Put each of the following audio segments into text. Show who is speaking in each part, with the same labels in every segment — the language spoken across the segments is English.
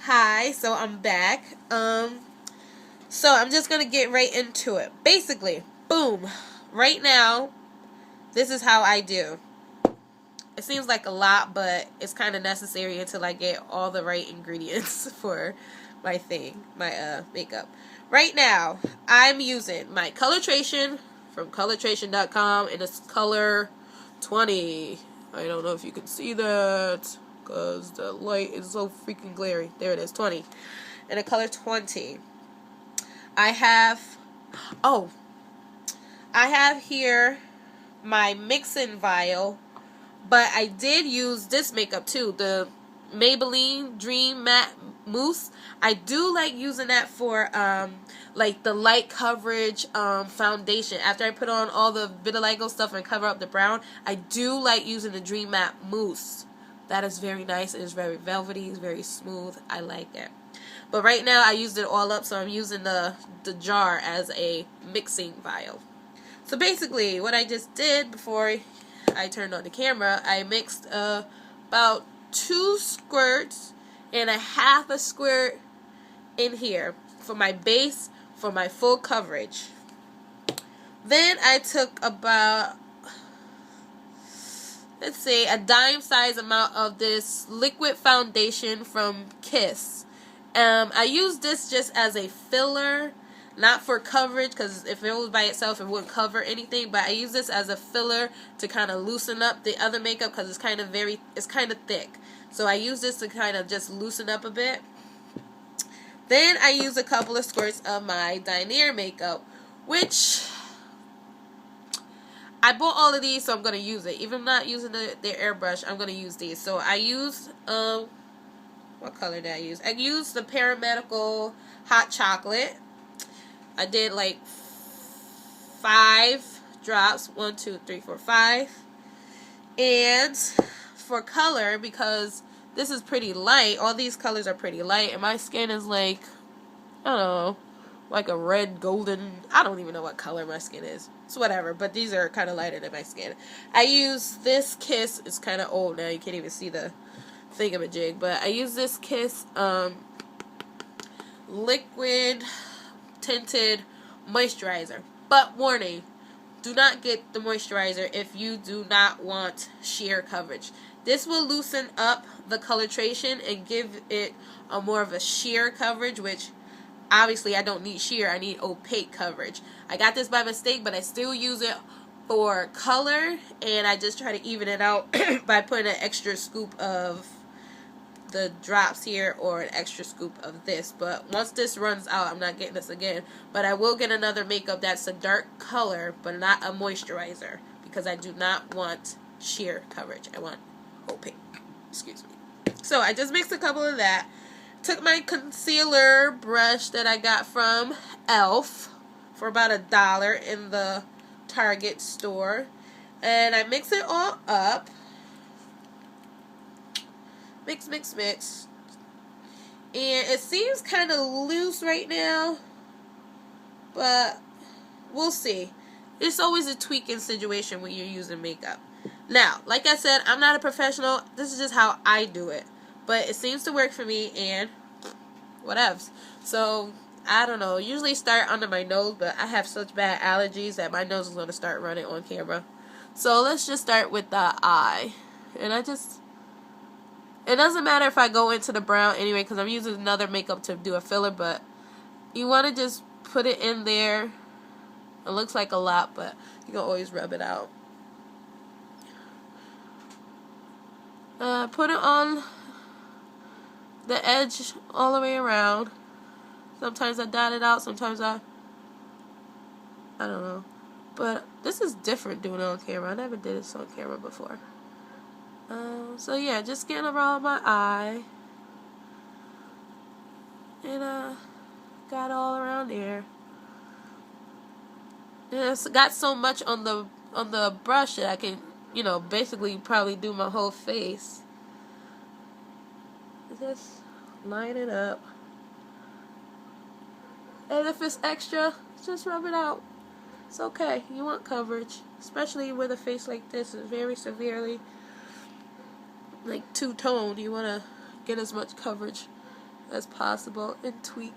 Speaker 1: Hi, so I'm back. So I'm just gonna get right into it. Basically, boom. Right now, this is how I do. It seems like a lot, but it's kind of necessary until I get all the right ingredients for my makeup. Right now, I'm using my Colortration from Colortration.com, and it's color 20. I don't know if you can see that because the light is so freaking glary. There it is, 20. And a color 20. I have, oh, I have here my mixing vial, but I did use this makeup too, the Maybelline Dream Matte Mousse. I do like using that for like the light coverage foundation. After I put on all the vitiligo stuff and cover up the brown, I do like using the Dream Matte Mousse. That is very nice. It is very velvety. It's very smooth. I like it. But right now I used it all up, so I'm using the jar as a mixing vial. So basically what I just did before I turned on the camera, I mixed about 2 squirts and a half a squirt in here for my base, for my full coverage. Then I took about, let's say, a dime size amount of this liquid foundation from Kiss. I use this just as a filler, not for coverage, because if it was by itself it wouldn't cover anything, but I use this as a filler to kind of loosen up the other makeup because it's kind of thick. So I use this to kind of just loosen up a bit. Then I use a couple of squirts of my Dinair makeup, which I bought all of these, so I'm going to use it. Even if I'm not using the airbrush, I'm going to use these. So I used, what color did I use? I used the Paramedical Hot Chocolate. I did like 5 drops. 1, 2, 3, 4, 5. And for color, because this is pretty light, all these colors are pretty light, and my skin is like, I don't know, like a red, golden, I don't even know what color my skin is. It's whatever, but these are kind of lighter than my skin. I use this Kiss, it's kind of old now, you can't even see the thingamajig, but I use this Kiss liquid tinted moisturizer. But warning, do not get the moisturizer if you do not want sheer coverage. This will loosen up the coloration and give it a more of a sheer coverage, which obviously I don't need sheer, I need opaque coverage. I got this by mistake, but I still use it for color, and I just try to even it out by putting an extra scoop of the drops here or an extra scoop of this. But once this runs out, I'm not getting this again, but I will get another makeup that's a dark color but not a moisturizer, because I do not want sheer coverage. I want opaque. Excuse me. So I just mixed a couple of that. Took my concealer brush that I got from Elf for about $1 in the Target store, and I mix it all up. Mix, mix, mix. And it seems kind of loose right now, but we'll see. It's always a tweaking situation when you're using makeup. Now, like I said, I'm not a professional. This is just how I do it. But it seems to work for me, and whatevs. So, I don't know. Usually start under my nose, but I have such bad allergies that my nose is going to start running on camera. So, let's just start with the eye. And it doesn't matter if I go into the brown anyway, because I'm using another makeup to do a filler, but you want to just put it in there. It looks like a lot, but you can always rub it out. Put it on the edge all the way around. Sometimes I dot it out, sometimes I don't know. But this is different doing it on camera. I never did this on camera before. So yeah, just getting around my eye. And got all around there. And it's got so much on the brush that I can, basically probably do my whole face. Just line it up. And if it's extra, just rub it out. It's okay. You want coverage, especially with a face like this. It's very severely like two-toned. You want to get as much coverage as possible and tweak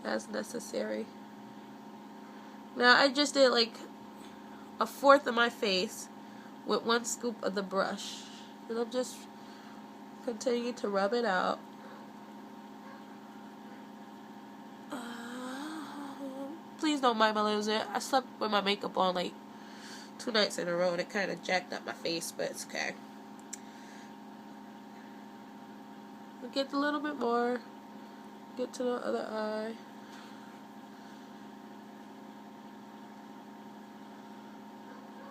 Speaker 1: as necessary. Now I just did like a fourth of my face with one scoop of the brush, and I'm just continuing to rub it out. Please don't mind my lips. I slept with my makeup on like 2 nights in a row, and it kind of jacked up my face, but it's okay. Get a little bit more. Get to the other eye.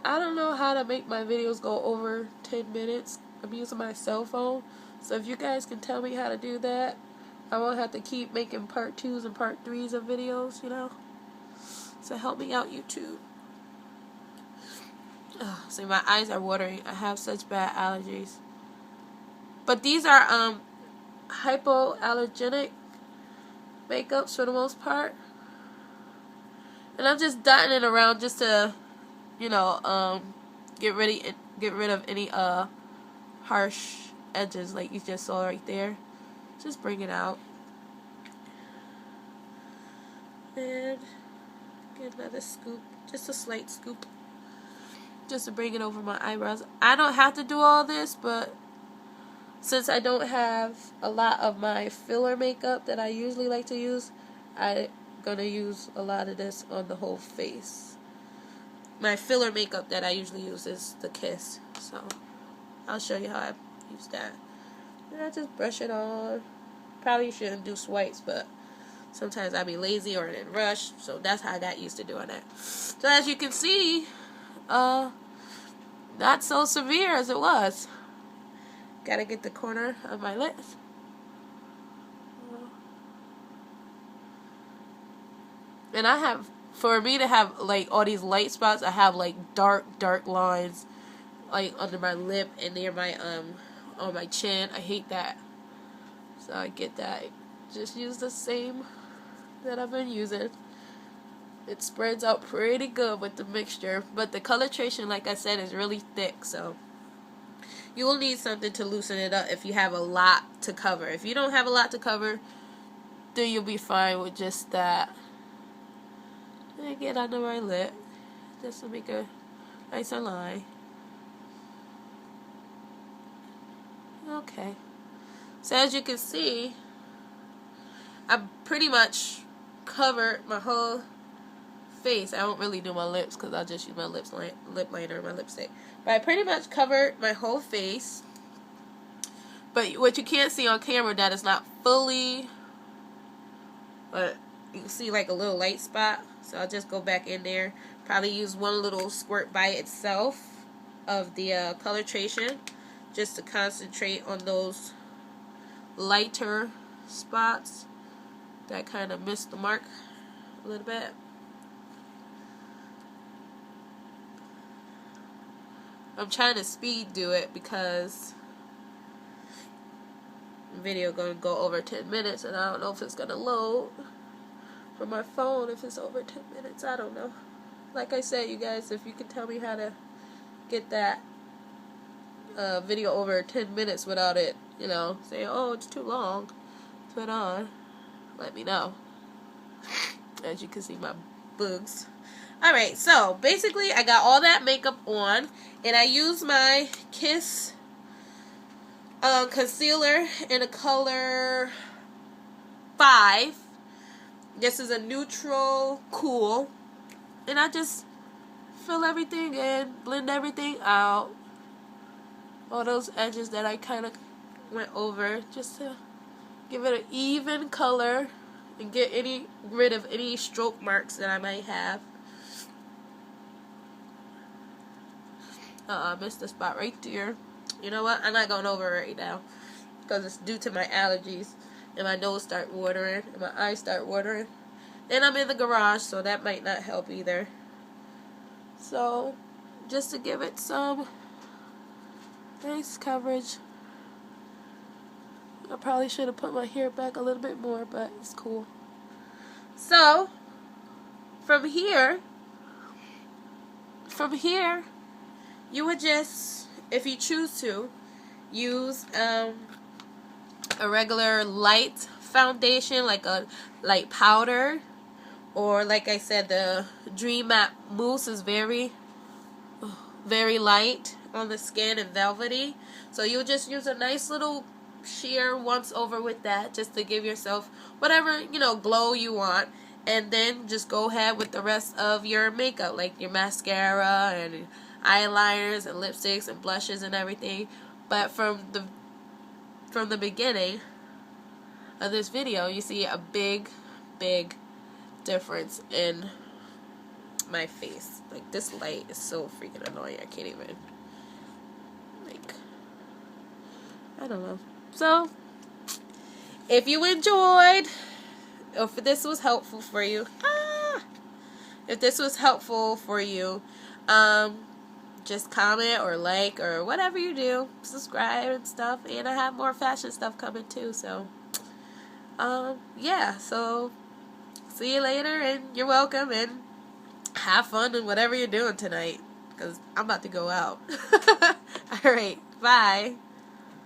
Speaker 1: I don't know how to make my videos go over 10 minutes. I'm using my cell phone, so if you guys can tell me how to do that, I won't have to keep making part 2s and part 3s of videos, you know? So help me out, YouTube. See, my eyes are watering. I have such bad allergies. But these are hypoallergenic makeups for the most part. And I'm just dotting it around just to, you know, get rid of any harsh edges like you just saw right there. Just bring it out. And get another scoop, just a slight scoop, just to bring it over my eyebrows. I don't have to do all this, but since I don't have a lot of my filler makeup that I usually like to use, I'm gonna use a lot of this on the whole face. My filler makeup that I usually use is the Kiss, so I'll show you how I use that. And I just brush it on. Probably shouldn't do swipes, but sometimes I be lazy or in a rush, so that's how I got used to doing that. So as you can see, not so severe as it was. Gotta get the corner of my lips. And I have, for me to have like all these light spots, I have like dark lines like under my lip and near my on my chin. I hate that. So I get that. Just use the same that I've been using. It spreads out pretty good with the mixture, but the Colortration, like I said, is really thick, so you will need something to loosen it up if you have a lot to cover. If you don't have a lot to cover, then you'll be fine with just that. And get under my lip just to make a nicer line. Okay, so as you can see, I pretty much covered my whole face. I don't really do my lips because I just use my lip liner and my lipstick. But I pretty much covered my whole face. But what you can't see on camera, that is not fully, but you can see like a little light spot. So I'll just go back in there. Probably use one little squirt by itself of the Colortration just to concentrate on those lighter spots that kind of missed the mark a little bit. I'm trying to speed do it because the video gonna go over 10 minutes, and I don't know if it's gonna load for my phone if it's over 10 minutes. I don't know. Like I said, you guys, if you can tell me how to get that video over 10 minutes without it, you know, saying, oh, it's too long, put on, let me know. As you can see, my boogs. Alright, so basically I got all that makeup on, and I used my Kiss concealer in a color 5. This is a neutral cool, and I just fill everything in, blend everything out, all those edges that I kind of went over, just to give it an even color and get rid of any stroke marks that I might have. I missed the spot right there. You know what? I'm not going over it right now because it's due to my allergies, and my nose start watering, and my eyes start watering. And I'm in the garage, so that might not help either. So, just to give it some nice coverage. I probably should have put my hair back a little bit more, but it's cool. So, from here, you would just, if you choose to, use want a regular light foundation, like a light powder, or like I said, the Dream Matte Mousse is very light on the skin and velvety. So you'll just use a nice little sheer once over with that, just to give yourself whatever, you know, glow you want. And then just go ahead with the rest of your makeup, like your mascara and eyeliners and lipsticks and blushes and everything. But from the beginning of this video, you see a big difference in my face. Like, this light is so freaking annoying. I can't even, like, I don't know. So, if you enjoyed, or if this was helpful for you, just comment or like or whatever you do, subscribe and stuff, and I have more fashion stuff coming too. So, yeah. So, see you later, and you're welcome, and have fun in whatever you're doing tonight, because I'm about to go out. All right, bye.